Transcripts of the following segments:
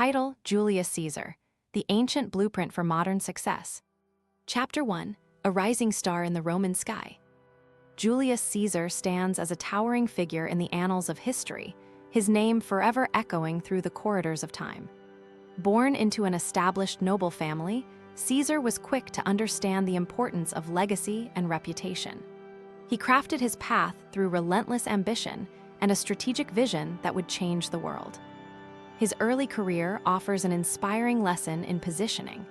Title: Julius Caesar, the ancient blueprint for modern success. Chapter 1: A rising star in the Roman sky. Julius Caesar stands as a towering figure in the annals of history, his name forever echoing through the corridors of time. Born into an established noble family, Caesar was quick to understand the importance of legacy and reputation. He crafted his path through relentless ambition and a strategic vision that would change the world. His early career offers an inspiring lesson in positioning.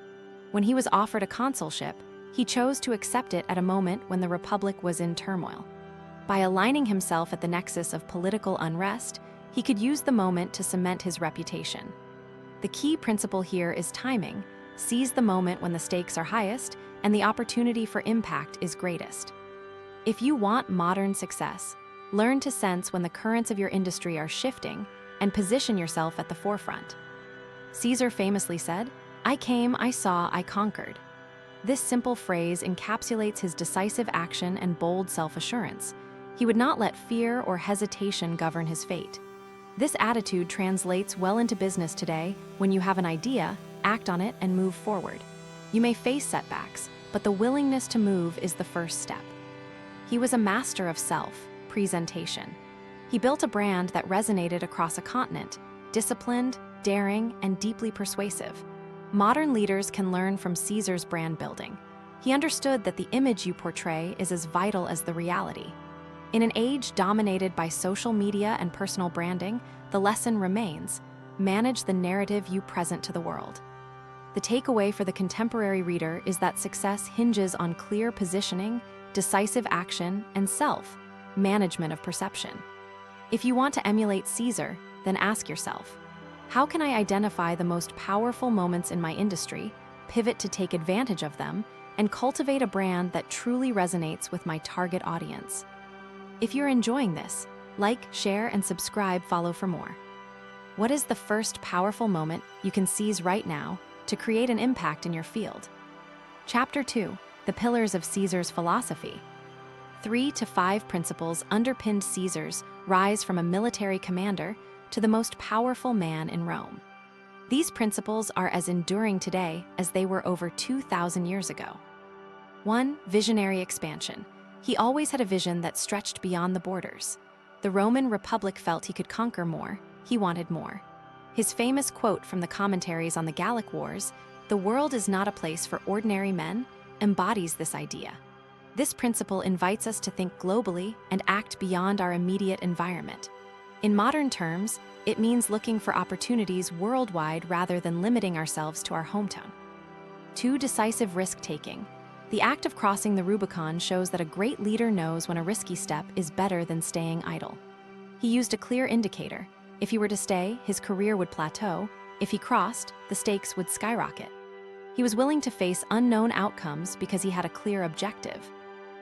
When he was offered a consulship, he chose to accept it at a moment when the Republic was in turmoil. By aligning himself at the nexus of political unrest, he could use the moment to cement his reputation. The key principle here is timing. Seize the moment when the stakes are highest and the opportunity for impact is greatest. If you want modern success, learn to sense when the currents of your industry are shifting and position yourself at the forefront. Caesar famously said, "I came, I saw, I conquered." This simple phrase encapsulates his decisive action and bold self-assurance. He would not let fear or hesitation govern his fate. This attitude translates well into business today. When you have an idea, act on it and move forward. You may face setbacks, but the willingness to move is the first step. He was a master of self-presentation. He built a brand that resonated across a continent, disciplined, daring, and deeply persuasive. Modern leaders can learn from Caesar's brand building. He understood that the image you portray is as vital as the reality. In an age dominated by social media and personal branding, the lesson remains: manage the narrative you present to the world. The takeaway for the contemporary reader is that success hinges on clear positioning, decisive action, and self-management of perception. If you want to emulate Caesar, then ask yourself, how can I identify the most powerful moments in my industry, pivot to take advantage of them, and cultivate a brand that truly resonates with my target audience? If you're enjoying this, like, share, and subscribe, follow for more. What is the first powerful moment you can seize right now to create an impact in your field? Chapter 2: The Pillars of Caesar's Philosophy. 3 to 5 principles underpinned Caesar's rise from a military commander to the most powerful man in Rome. These principles are as enduring today as they were over 2,000 years ago. 1. Visionary expansion. He always had a vision that stretched beyond the borders. The Roman Republic felt he could conquer more. He wanted more. His famous quote from the commentaries on the Gallic Wars, "The world is not a place for ordinary men," embodies this idea. This principle invites us to think globally and act beyond our immediate environment. In modern terms, it means looking for opportunities worldwide rather than limiting ourselves to our hometown. 2. Decisive risk-taking. The act of crossing the Rubicon shows that a great leader knows when a risky step is better than staying idle. He used a clear indicator. If he were to stay, his career would plateau. If he crossed, the stakes would skyrocket. He was willing to face unknown outcomes because he had a clear objective.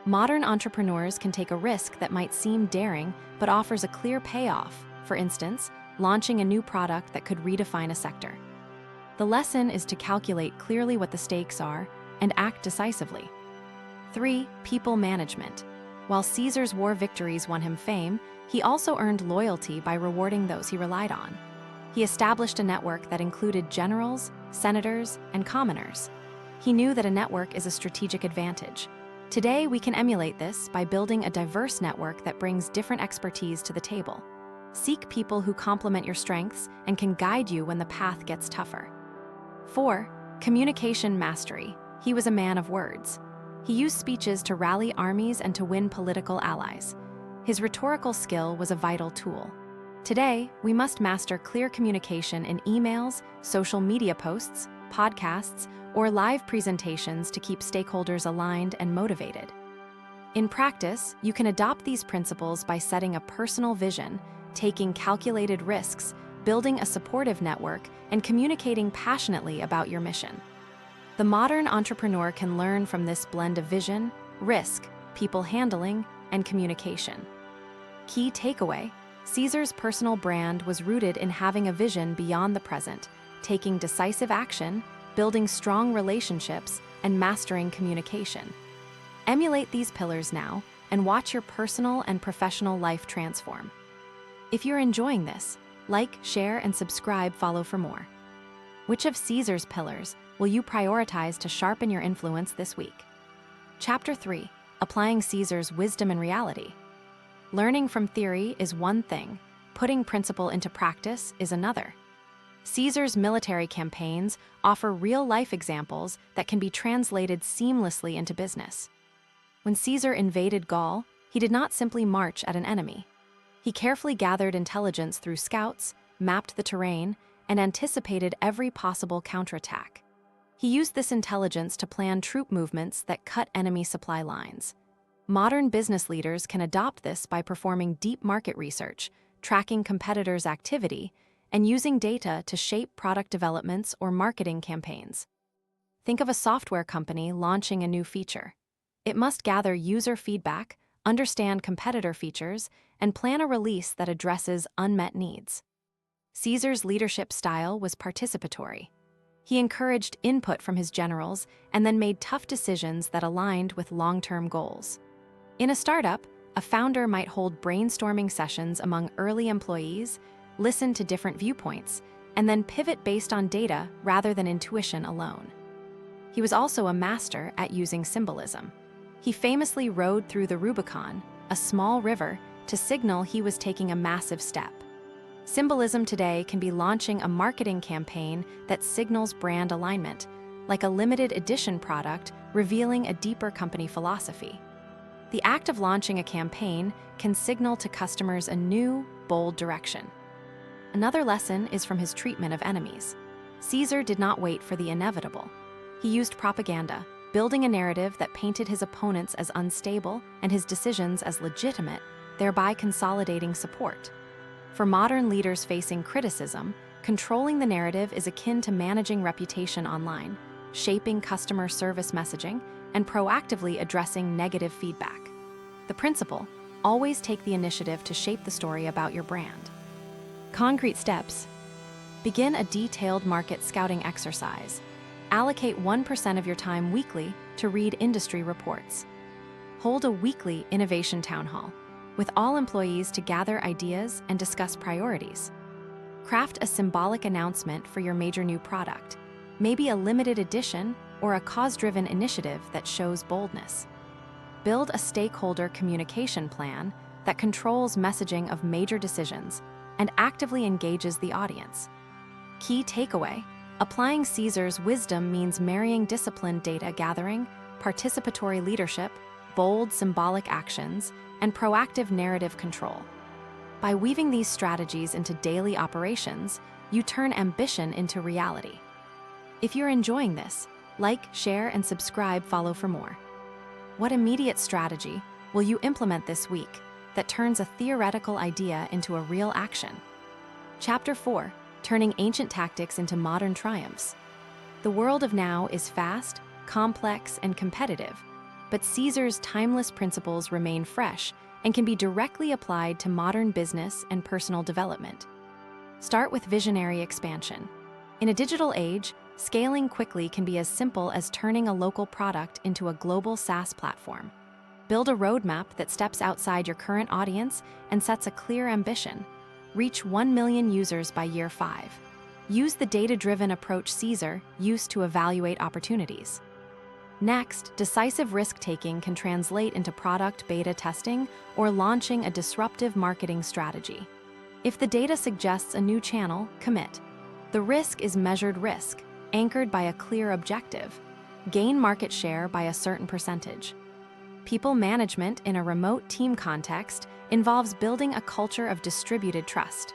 Modern entrepreneurs can take a risk that might seem daring but offers a clear payoff, for instance, launching a new product that could redefine a sector. The lesson is to calculate clearly what the stakes are and act decisively. 3. People management. While Caesar's war victories won him fame, he also earned loyalty by rewarding those he relied on. He established a network that included generals, senators, and commoners. He knew that a network is a strategic advantage. Today, we can emulate this by building a diverse network that brings different expertise to the table. Seek people who complement your strengths and can guide you when the path gets tougher. 4. Communication mastery. He was a man of words. He used speeches to rally armies and to win political allies. His rhetorical skill was a vital tool. Today, we must master clear communication in emails, social media posts, podcasts, or live presentations to keep stakeholders aligned and motivated. In practice, you can adopt these principles by setting a personal vision, taking calculated risks, building a supportive network, and communicating passionately about your mission. The modern entrepreneur can learn from this blend of vision, risk, people handling, and communication. Key takeaway: Caesar's personal brand was rooted in having a vision beyond the present, taking decisive action, building strong relationships, and mastering communication. Emulate these pillars now and watch your personal and professional life transform. If you're enjoying this, like, share, and subscribe, follow for more. Which of Caesar's pillars will you prioritize to sharpen your influence this week? Chapter 3. Applying Caesar's wisdom in reality. Learning from theory is one thing, putting principle into practice is another. Caesar's military campaigns offer real-life examples that can be translated seamlessly into business. When Caesar invaded Gaul, he did not simply march at an enemy. He carefully gathered intelligence through scouts, mapped the terrain, and anticipated every possible counterattack. He used this intelligence to plan troop movements that cut enemy supply lines. Modern business leaders can adopt this by performing deep market research, tracking competitors' activity, and using data to shape product developments or marketing campaigns. Think of a software company launching a new feature. It must gather user feedback, understand competitor features, and plan a release that addresses unmet needs. Caesar's leadership style was participatory. He encouraged input from his generals and then made tough decisions that aligned with long-term goals. In a startup, a founder might hold brainstorming sessions among early employees, listen to different viewpoints, and then pivot based on data rather than intuition alone. He was also a master at using symbolism. He famously rode through the Rubicon, a small river, to signal he was taking a massive step. Symbolism today can be launching a marketing campaign that signals brand alignment, like a limited edition product revealing a deeper company philosophy. The act of launching a campaign can signal to customers a new, bold direction. Another lesson is from his treatment of enemies. Caesar did not wait for the inevitable. He used propaganda, building a narrative that painted his opponents as unstable and his decisions as legitimate, thereby consolidating support. For modern leaders facing criticism, controlling the narrative is akin to managing reputation online, shaping customer service messaging, and proactively addressing negative feedback. The principle: always take the initiative to shape the story about your brand. Concrete steps. Begin a detailed market scouting exercise. Allocate 1% of your time weekly to read industry reports. Hold a weekly innovation town hall, with all employees to gather ideas and discuss priorities. Craft a symbolic announcement for your major new product, maybe a limited edition or a cause-driven initiative that shows boldness. Build a stakeholder communication plan that controls messaging of major decisions and actively engages the audience. Key takeaway: applying Caesar's wisdom means marrying disciplined data gathering, participatory leadership, bold symbolic actions, and proactive narrative control. By weaving these strategies into daily operations, you turn ambition into reality. If you're enjoying this, like, share, and subscribe. Follow for more. What immediate strategy will you implement this week that turns a theoretical idea into a real action? Chapter 4. Turning ancient tactics into modern triumphs. The world of now is fast, complex, and competitive, but Caesar's timeless principles remain fresh and can be directly applied to modern business and personal development. Start with visionary expansion. In a digital age, scaling quickly can be as simple as turning a local product into a global SaaS platform. Build a roadmap that steps outside your current audience and sets a clear ambition. Reach 1 million users by year 5. Use the data-driven approach Caesar used to evaluate opportunities. Next, decisive risk-taking can translate into product beta testing or launching a disruptive marketing strategy. If the data suggests a new channel, commit. The risk is measured risk, anchored by a clear objective. Gain market share by a certain percentage. People management in a remote team context involves building a culture of distributed trust.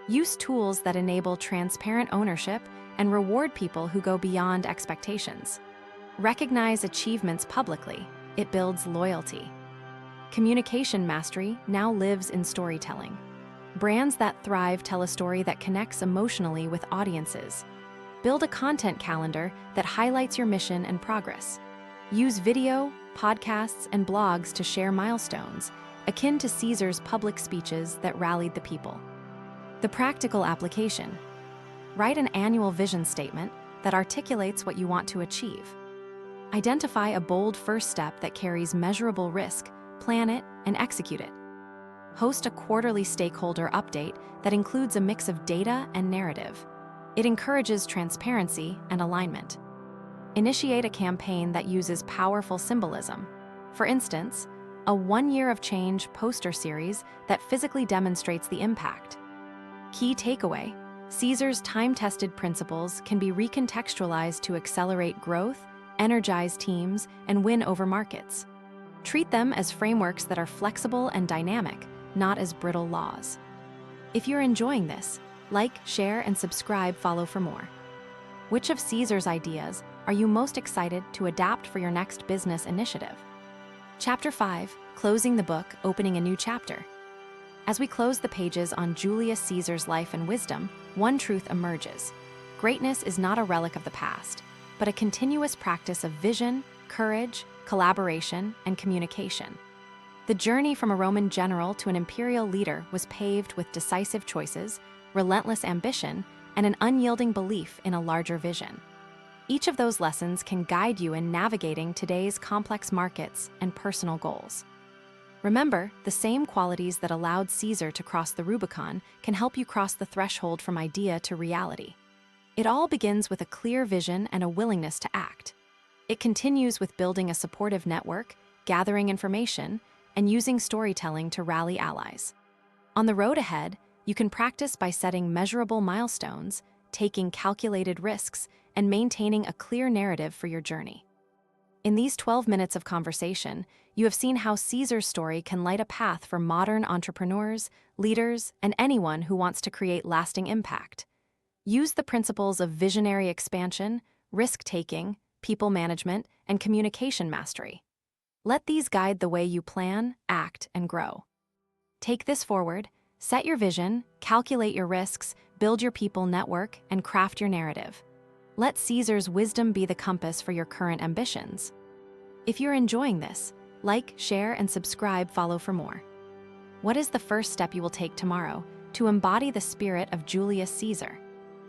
Use tools that enable transparent ownership and reward people who go beyond expectations. Recognize achievements publicly. It builds loyalty. Communication mastery now lives in storytelling. Brands that thrive tell a story that connects emotionally with audiences. Build a content calendar that highlights your mission and progress. Use video, podcasts, and blogs to share milestones, akin to Caesar's public speeches that rallied the people. The practical application. Write an annual vision statement that articulates what you want to achieve. Identify a bold first step that carries measurable risk, plan it, and execute it. Host a quarterly stakeholder update that includes a mix of data and narrative. It encourages transparency and alignment. Initiate a campaign that uses powerful symbolism. For instance, a 1 Year of Change poster series that physically demonstrates the impact. Key takeaway: Caesar's time-tested principles can be recontextualized to accelerate growth, energize teams, and win over markets. Treat them as frameworks that are flexible and dynamic, not as brittle laws. If you're enjoying this, like, share, and subscribe, follow for more. Which of Caesar's ideas are you most excited to adapt for your next business initiative? Chapter 5, Closing the Book, Opening a New Chapter. As we close the pages on Julius Caesar's life and wisdom, one truth emerges. Greatness is not a relic of the past, but a continuous practice of vision, courage, collaboration, and communication. The journey from a Roman general to an imperial leader was paved with decisive choices, relentless ambition, and an unyielding belief in a larger vision. Each of those lessons can guide you in navigating today's complex markets and personal goals. Remember, the same qualities that allowed Caesar to cross the Rubicon can help you cross the threshold from idea to reality. It all begins with a clear vision and a willingness to act. It continues with building a supportive network, gathering information, and using storytelling to rally allies. On the road ahead, you can practice by setting measurable milestones, taking calculated risks, and maintaining a clear narrative for your journey. In these 12 minutes of conversation, you have seen how Caesar's story can light a path for modern entrepreneurs, leaders, and anyone who wants to create lasting impact. Use the principles of visionary expansion, risk-taking, people management, and communication mastery. Let these guide the way you plan, act, and grow. Take this forward, set your vision, calculate your risks, build your people network, and craft your narrative. Let Caesar's wisdom be the compass for your current ambitions. If you're enjoying this, like, share, and subscribe, follow for more. What is the first step you will take tomorrow to embody the spirit of Julius Caesar?